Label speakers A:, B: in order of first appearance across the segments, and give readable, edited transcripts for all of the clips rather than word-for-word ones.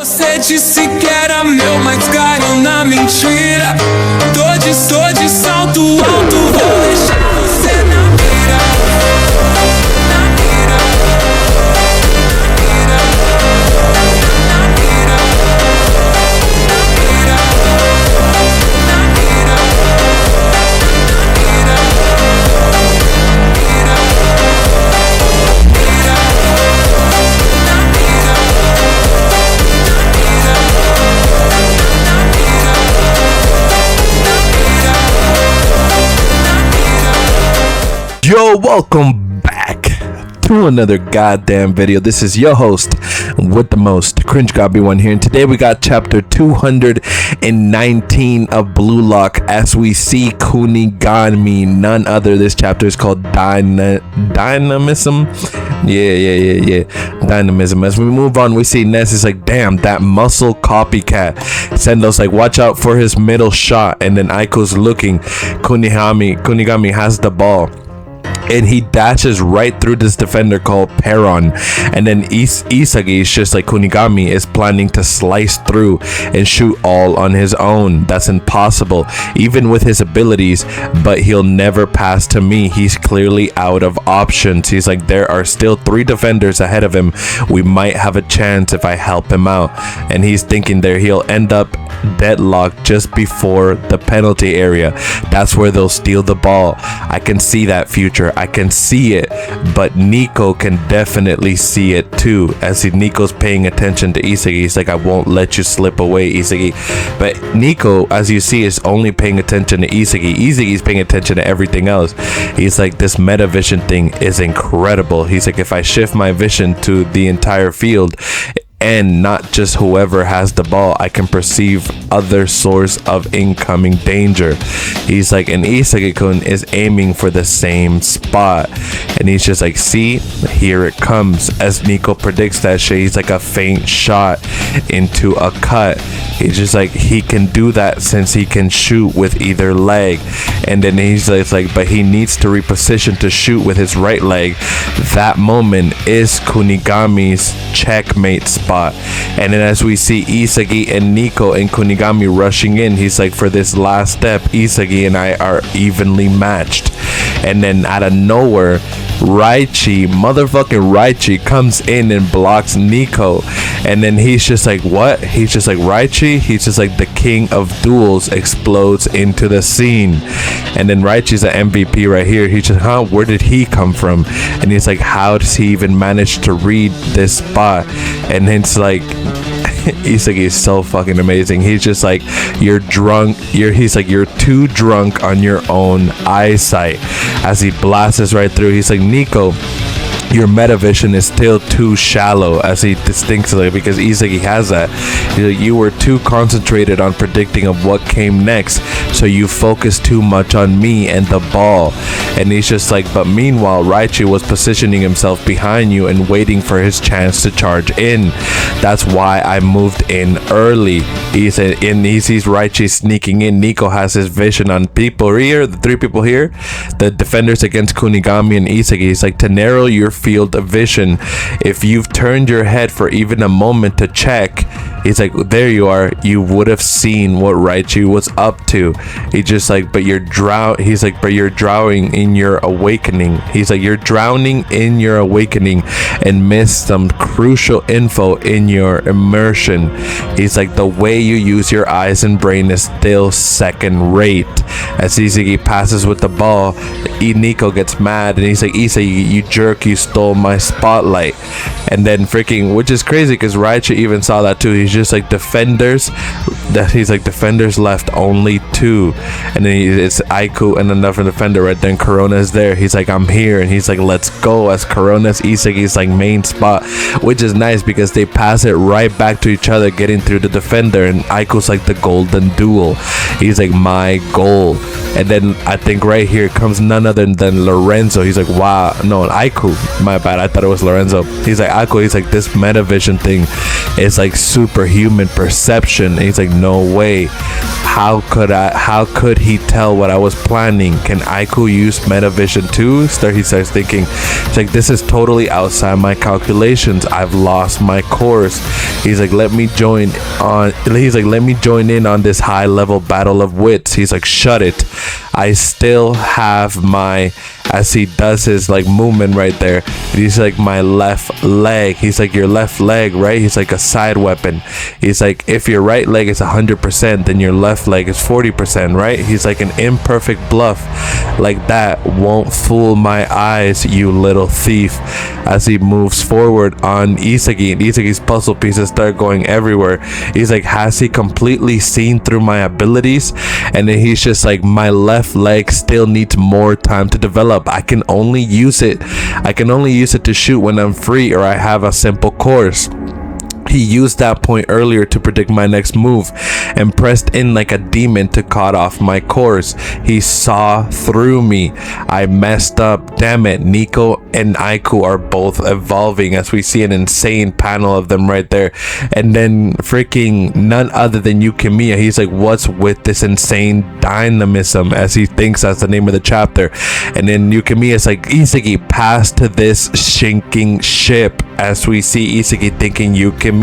A: Você disse que era meu, mas caiu na mentira. Tô de salto alto, vou deixar você na mira. Na mira. Na mira. Na mira.
B: Yo, welcome back to another goddamn video. This is your host with the most, Cringe Gobby One here, and today we got chapter 219 of Blue Lock as we see Kunigami, none other. This chapter is called Dynamism. Yeah. Dynamism. As we move on, we see Ness is like, damn, that muscle copycat. Sendo's like, watch out for his middle shot, and then Aiko's looking. Kunigami has the ball, and he dashes right through this defender called Perron, and then Isagi is just like, Kunigami is planning to slice through and shoot all on his own. That's impossible, even with his abilities, but he'll never pass to me. He's clearly out of options. He's like, there are still 3 defenders ahead of him. We might have a chance if I help him out. And he's thinking there he'll end up deadlocked just before the penalty area. That's where they'll steal the ball. I can see that future. I can see it, but Nico can definitely see it too, as Nico's paying attention to Isagi. He's like, I won't let you slip away, Isagi. But Nico, as you see, is only paying attention to Isagi. Isagi's paying attention to everything else. He's like, this meta vision thing is incredible. He's like, if I shift my vision to the entire field and not just whoever has the ball, I can perceive other source of incoming danger. He's like, and Isagi-kun is aiming for the same spot, and he's just like, see, here it comes. As Nico predicts that shit, he's like, a faint shot into a cut. He's just like, he can do that since he can shoot with either leg. And then he's like, but he needs to reposition to shoot with his right leg. That moment is Kunigami's checkmate spot. And then as we see Isagi and Nico and Kunigami rushing in, he's like, for this last step, Isagi and I are evenly matched. And then out of nowhere, motherfucking Raichi comes in and blocks Nico. And then he's just like, what? He's just like, Raichi? He's just like, the king of duels explodes into the scene. And then Raichi's an MVP right here. He's just, where did he come from? And he's like, how does he even manage to read this spot? And it's like, Isagi is so fucking amazing. He's just like, you're drunk. He's like, you're too drunk on your own eyesight. As he blasts right through, he's like, Nico, your meta vision is still too shallow, as he distinctly, because Isagi has that. You were too concentrated on predicting of what came next, so you focused too much on me and the ball. And he's just like, but meanwhile, Raichi was positioning himself behind you and waiting for his chance to charge in. That's why I moved in early. He said, and he sees Raichi sneaking in. Nico has his vision on people here, the 3 people here, the defenders against Kunigami and Isagi. He's like, to narrow your field of vision, if you've turned your head for even a moment to check, he's like, there you are, you would have seen what Raichi was up to. He's just like, but you're he's like, but you're drowning in your awakening. He's like, you're drowning in your awakening and missed some crucial info in your immersion. He's like, the way you use your eyes and brain is still second rate. As Isagi passes with the ball, Nico gets mad and he's like, Isagi, you jerk, you stole my spotlight. And then freaking, which is crazy because Raichi even saw that too. He's just like, defenders left only 2. And then it's Aiku and another defender right there, and Corona's there. He's like, I'm here, and he's like, let's go. As Corona's Isagi's like main spot, which is nice because they pass it right back to each other, getting through the defender. And Aiku's like, the golden duel. He's like, my goal. And then I think right here comes none other than Lorenzo. He's like, wow, no, Aiku, my bad, I thought it was Lorenzo. He's like, Aiku, he's like, this metavision thing is like superhuman perception. And he's like, no way. how could he tell what I was planning? Can Aiku use metavision too? He starts thinking. It's like, this is totally outside my calculations. I've lost my course. He's like, let me join in on this high level battle of wits. He's like, shut it. I still have my, as he does his like movement right there, he's like, my left leg. He's like, your left leg, right? He's like a side weapon. He's like, if your right leg is 100%, then your left leg is 40%, right? He's like, an imperfect bluff like that won't fool my eyes, you little thief. As he moves forward on Isagi, and Isagi's puzzle pieces start going everywhere. He's like, has he completely seen through my abilities? And then he's just like, my left leg still needs more time to develop. I can only use it to shoot when I'm free, or I have a simple course. He used that point earlier to predict my next move and pressed in like a demon to cut off my course. He saw through me. I messed up. Damn it. Nico and Aiku are both evolving, as we see an insane panel of them right there. And then freaking none other than Yukimiya. He's like, what's with this insane dynamism? As he thinks that's the name of the chapter. And then Yukimiya is like, Isagi, pass to this sinking ship. As we see Isagi thinking Yukimiya,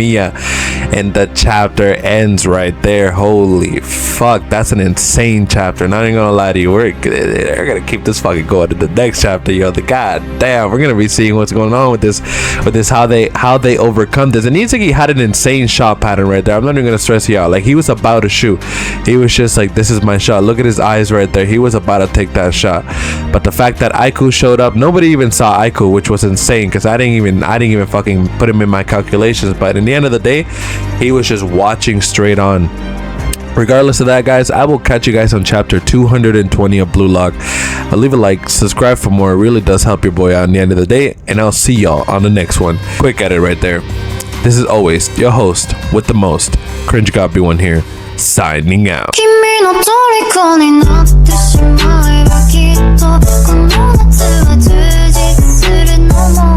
B: and the chapter ends right there. Holy fuck, that's an insane chapter. Not even gonna lie to you, we're gonna keep this fucking going to the next chapter, yo. The goddamn, we're gonna be seeing what's going on with this how they overcome this. And Isagi had an insane shot pattern right there. I'm not even gonna stress you out. Like, he was about to shoot. He was just like, this is my shot. Look at his eyes right there. He was about to take that shot. But the fact that Aiku showed up, nobody even saw Aiku, which was insane, because I didn't even fucking put him in my calculations. But in the end of the day, he was just watching straight on. Regardless of that, guys, I will catch you guys on chapter 220 of Blue Lock. I'll leave a like, subscribe for more. It really does help your boy out in the end of the day, and I'll see y'all on the next one. Quick edit right there. This is always your host with the most, Cringe Got B1 here, signing out.
C: 君の虜になってしまえばきっとこの夏は充実するのも